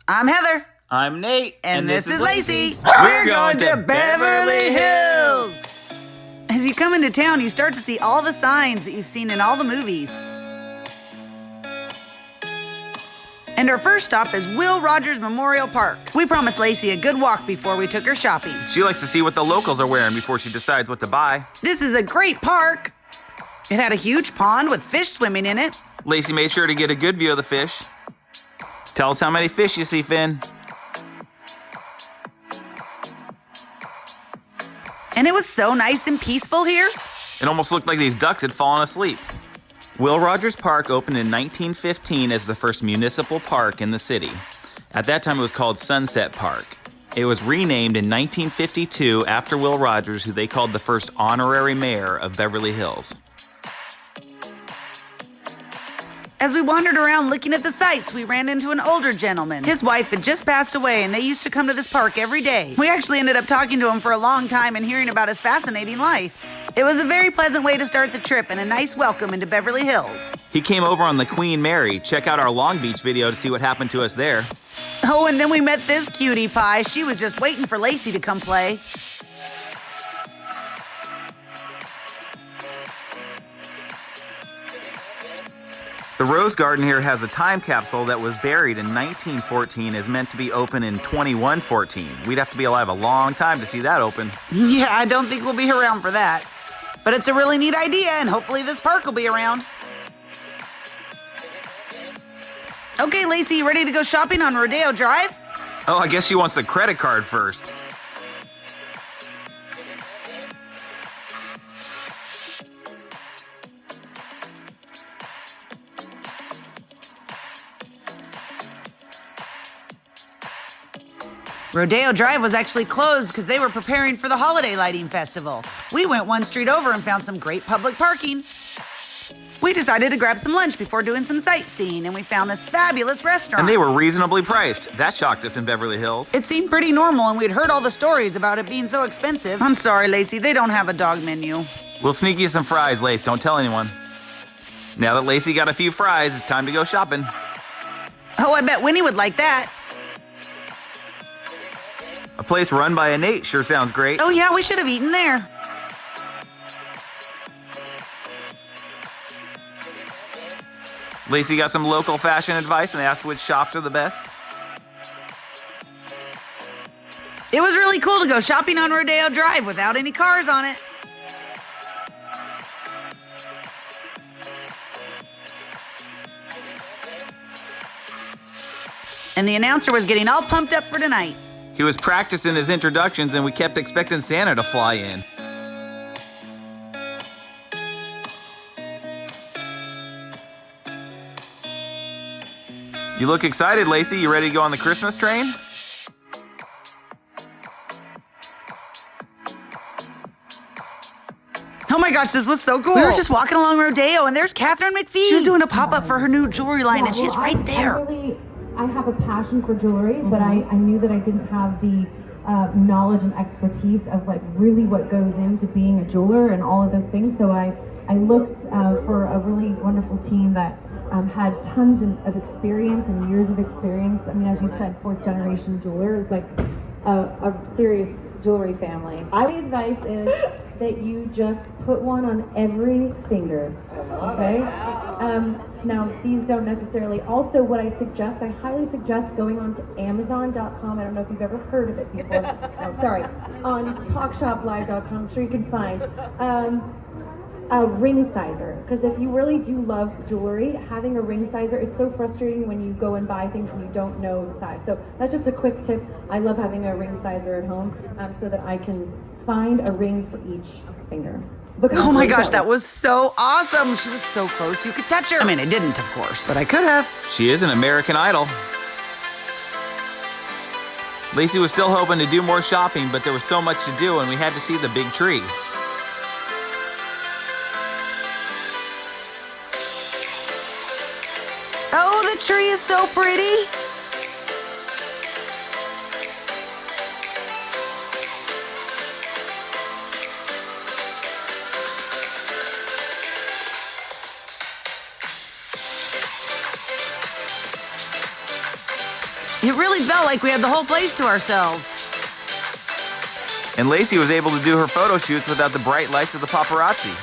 I'm Heather. I'm Nate. And this is Lacey. We're going to Beverly Hills. As you come into town, you start to see all the signs that you've seen in all the movies. And our first stop is Will Rogers Memorial Park. We promised Lacey a good walk before we took her shopping. She likes to see what the locals are wearing before she decides what to buy. This is a great park. It had a huge pond with fish swimming in it. Lacey made sure to get a good view of the fish. Tell us how many fish you see, Finn. And it was so nice and peaceful here. It almost looked like these ducks had fallen asleep. Will Rogers Park opened in 1915 as the first municipal park in the city. At that time, it was called Sunset Park. It was renamed in 1952 after Will Rogers, who they called the first honorary mayor of Beverly Hills. As we wandered around looking at the sights, we ran into an older gentleman. His wife had just passed away, and they used to come to this park every day. We actually ended up talking to him for a long time and hearing about his fascinating life. It was a very pleasant way to start the trip and a nice welcome into Beverly Hills. He came over on the Queen Mary. Check out our Long Beach video to see what happened to us there. Oh, and then we met this cutie pie. She was just waiting for Lacey to come play. The Rose Garden here has a time capsule that was buried in 1914 is meant to be open in 2114. We'd have to be alive a long time to see that open. Yeah, I don't think we'll be around for that. But it's a really neat idea, and hopefully this park will be around. Okay, Lacey, you ready to go shopping on Rodeo Drive? Oh, I guess she wants the credit card first. Rodeo Drive was actually closed because they were preparing for the holiday lighting festival. We went one street over and found some great public parking. We decided to grab some lunch before doing some sightseeing, and we found this fabulous restaurant. And they were reasonably priced. That shocked us in Beverly Hills. It seemed pretty normal, and we'd heard all the stories about it being so expensive. I'm sorry, Lacey, they don't have a dog menu. We'll sneak you some fries, Lace. Don't tell anyone. Now that Lacey got a few fries, it's time to go shopping. Oh, I bet Winnie would like that. A place run by a Nate sure sounds great. Oh yeah, we should have eaten there. Lacey got some local fashion advice and asked which shops are the best. It was really cool to go shopping on Rodeo Drive without any cars on it. And the announcer was getting all pumped up for tonight. He was practicing his introductions and we kept expecting Santa to fly in. You look excited, Lacey. You ready to go on the Christmas train? Oh my gosh, this was so cool. We were just walking along Rodeo and there's Catherine McPhee. She was doing a pop-up for her new jewelry line and she's right there. I have a passion for jewelry, but I knew that I didn't have the knowledge and expertise of like really what goes into being a jeweler and all of those things. So I looked for a really wonderful team that had tons of experience and years of experience. I mean, as you said, 4th generation jeweler is like a serious jewelry family. My advice is that you just put one on every finger, okay? Now, these don't necessarily, also what I highly suggest going on to Amazon.com. I don't know if you've ever heard of it before. On TalkShopLive.com, I'm sure you can find a ring sizer. Because if you really do love jewelry, having a ring sizer, it's so frustrating when you go and buy things and you don't know the size. So that's just a quick tip. I love having a ring sizer at home so that I can find a ring for each finger. Oh my gosh, that was so awesome. She was so close you could touch her. I mean, I didn't, of course, but I could have. She is an American Idol. Lacey was still hoping to do more shopping, but there was so much to do and we had to see the big tree. Oh, the tree is so pretty. It really felt like we had the whole place to ourselves. And Lacey was able to do her photo shoots without the bright lights of the paparazzi.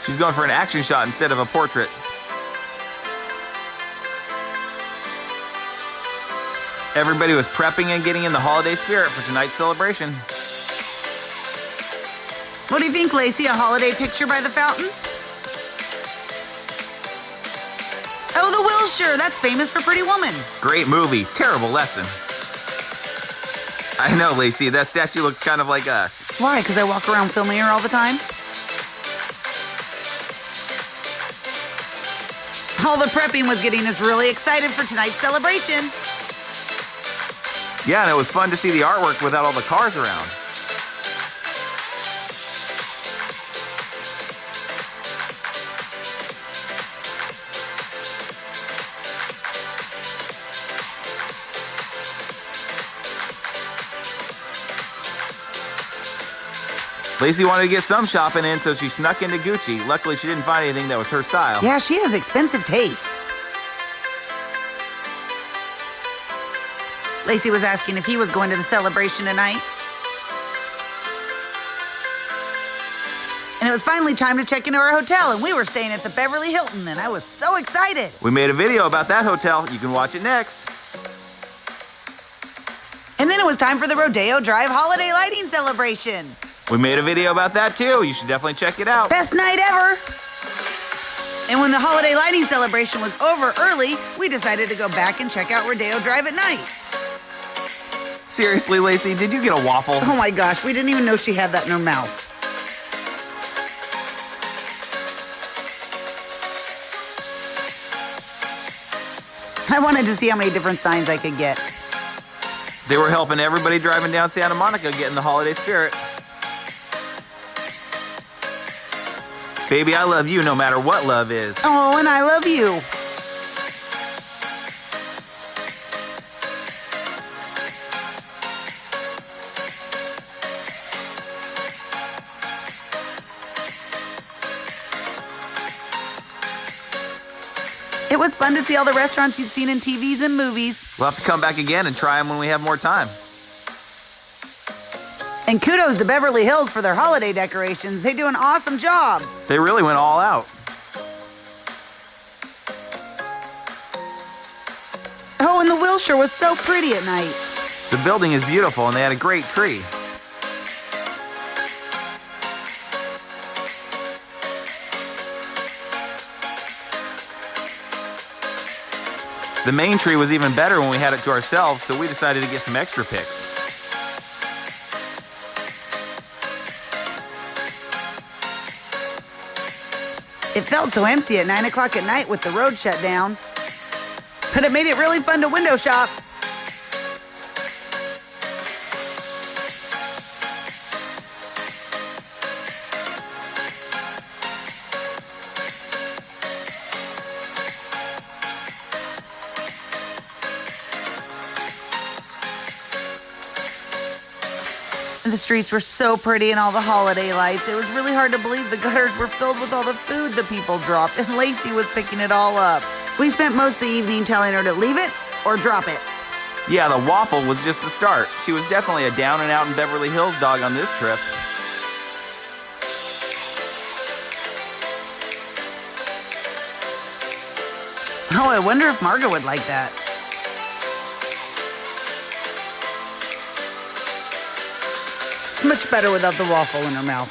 She's going for an action shot instead of a portrait. Everybody was prepping and getting in the holiday spirit for tonight's celebration. What do you think, Lacey? A holiday picture by the fountain? Oh, the Wilshire. That's famous for Pretty Woman. Great movie, terrible lesson. I know, Lacey, that statue looks kind of like us. Why? Because I walk around filming her all the time? All the prepping was getting us really excited for tonight's celebration. Yeah, and it was fun to see the artwork without all the cars around. Lacey wanted to get some shopping in, so she snuck into Gucci. Luckily, she didn't find anything that was her style. Yeah, she has expensive taste. Lacey was asking if he was going to the celebration tonight. And it was finally time to check into our hotel, and we were staying at the Beverly Hilton, and I was so excited. We made a video about that hotel. You can watch it next. And then it was time for the Rodeo Drive holiday lighting celebration. We made a video about that too. You should definitely check it out. Best night ever. And when the holiday lighting celebration was over early, we decided to go back and check out Rodeo Drive at night. Seriously, Lacey, did you get a waffle? Oh my gosh, we didn't even know she had that in her mouth. I wanted to see how many different signs I could get. They were helping everybody driving down Santa Monica get in the holiday spirit. Baby, I love you no matter what love is. Oh, and I love you. It was fun to see all the restaurants you'd seen in TVs and movies. We'll have to come back again and try them when we have more time. And kudos to Beverly Hills for their holiday decorations. They do an awesome job. They really went all out. Oh, and the Wilshire was so pretty at night. The building is beautiful and they had a great tree. The main tree was even better when we had it to ourselves, so we decided to get some extra pics. It felt so empty at 9 o'clock at night with the road shut down. But it made it really fun to window shop. The streets were so pretty and all the holiday lights. It was really hard to believe the gutters were filled with all the food the people dropped, and Lacey was picking it all up. We spent most of the evening telling her to leave it or drop it. Yeah, the waffle was just the start. She was definitely a down and out in Beverly Hills dog on this trip. Oh, I wonder if Margaret would like that. Much better without the waffle in her mouth.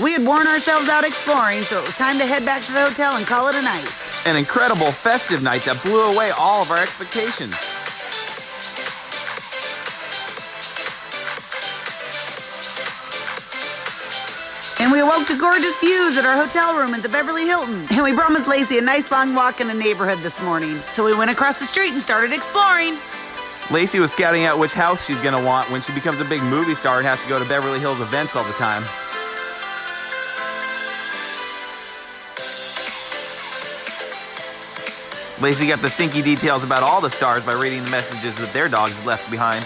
We had worn ourselves out exploring, so it was time to head back to the hotel and call it a night. An incredible festive night that blew away all of our expectations. And we awoke to gorgeous views at our hotel room at the Beverly Hilton. And we promised Lacey a nice long walk in the neighborhood this morning. So we went across the street and started exploring. Lacey was scouting out which house she's gonna want when she becomes a big movie star and has to go to Beverly Hills events all the time. Lacey got the stinky details about all the stars by reading the messages that their dogs left behind.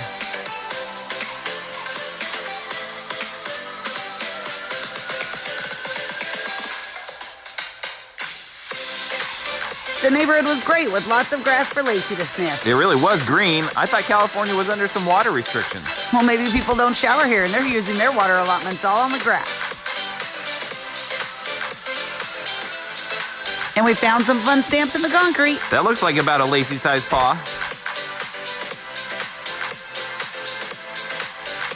The neighborhood was great with lots of grass for Lacey to sniff. It really was green. I thought California was under some water restrictions. Well, maybe people don't shower here and they're using their water allotments all on the grass. And we found some fun stamps in the concrete. That looks like about a Lacey-sized paw.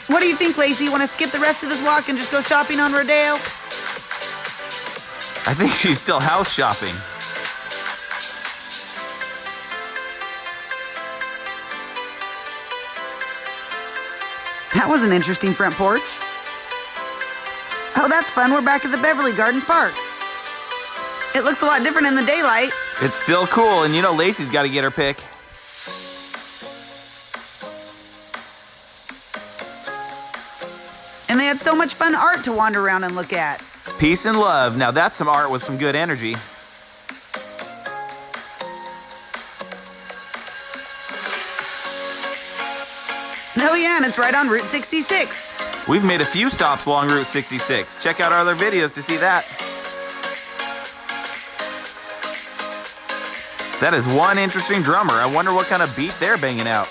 What do you think, Lacey? Want to skip the rest of this walk and just go shopping on Rodeo? I think she's still house shopping. That was an interesting front porch. Oh, that's fun. We're back at the Beverly Gardens Park. It looks a lot different in the daylight. It's still cool, and you know Lacey's got to get her pick. And they had so much fun art to wander around and look at. Peace and love. Now that's some art with some good energy. Oh yeah, and it's right on Route 66. We've made a few stops along Route 66. Check out our other videos to see that. That is one interesting drummer. I wonder what kind of beat they're banging out.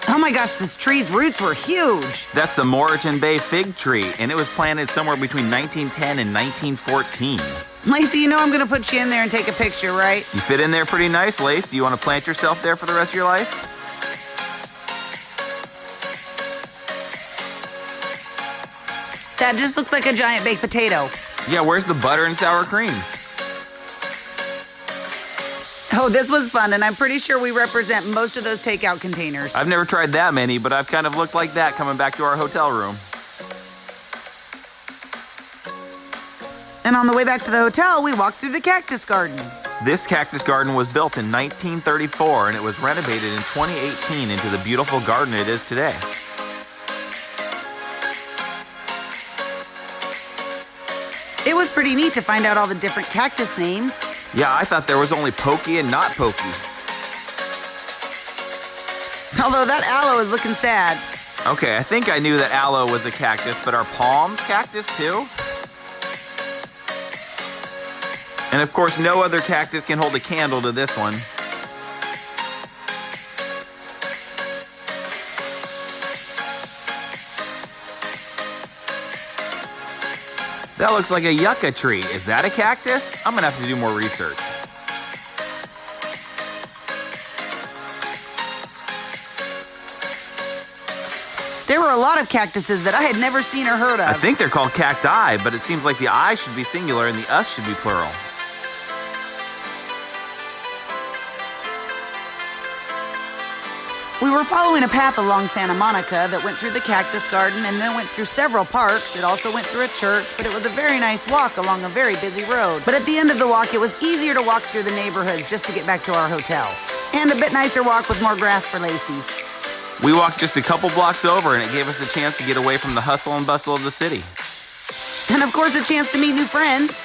Oh my gosh, this tree's roots were huge. That's the Moreton Bay fig tree, and it was planted somewhere between 1910 and 1914. Lacey, you know I'm gonna put you in there and take a picture, right? You fit in there pretty nice, Lace. Do you want to plant yourself there for the rest of your life? That just looks like a giant baked potato. Yeah, where's the butter and sour cream? Oh, this was fun, and I'm pretty sure we represent most of those takeout containers. I've never tried that many, but I've kind of looked like that coming back to our hotel room. And on the way back to the hotel, we walked through the cactus garden. This cactus garden was built in 1934, and it was renovated in 2018 into the beautiful garden it is today. It was pretty neat to find out all the different cactus names. Yeah, I thought there was only pokey and not pokey. Although that aloe is looking sad. Okay, I think I knew that aloe was a cactus, but are palms cactus too? And of course, no other cactus can hold a candle to this one. That looks like a yucca tree. Is that a cactus? I'm gonna have to do more research. There were a lot of cactuses that I had never seen or heard of. I think they're called cacti, but it seems like the I should be singular and the us should be plural. We were following a path along Santa Monica that went through the cactus garden and then went through several parks. It also went through a church, but it was a very nice walk along a very busy road. But at the end of the walk, it was easier to walk through the neighborhoods just to get back to our hotel. And a bit nicer walk with more grass for Lacey. We walked just a couple blocks over, and it gave us a chance to get away from the hustle and bustle of the city. And of course, a chance to meet new friends.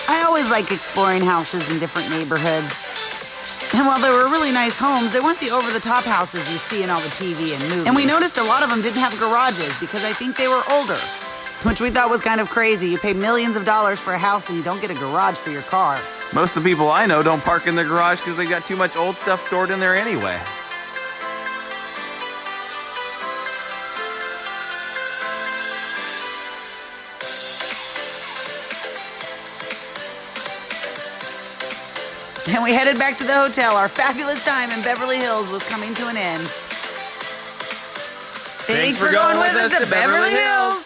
I always like exploring houses in different neighborhoods. And while they were really nice homes, they weren't the over-the-top houses you see in all the TV and movies. And we noticed a lot of them didn't have garages because I think they were older, which we thought was kind of crazy. You pay millions of dollars for a house and you don't get a garage for your car. Most of the people I know don't park in their garage because they got too much old stuff stored in there anyway. And we headed back to the hotel. Our fabulous time in Beverly Hills was coming to an end. Thanks for going with us to Beverly Hills.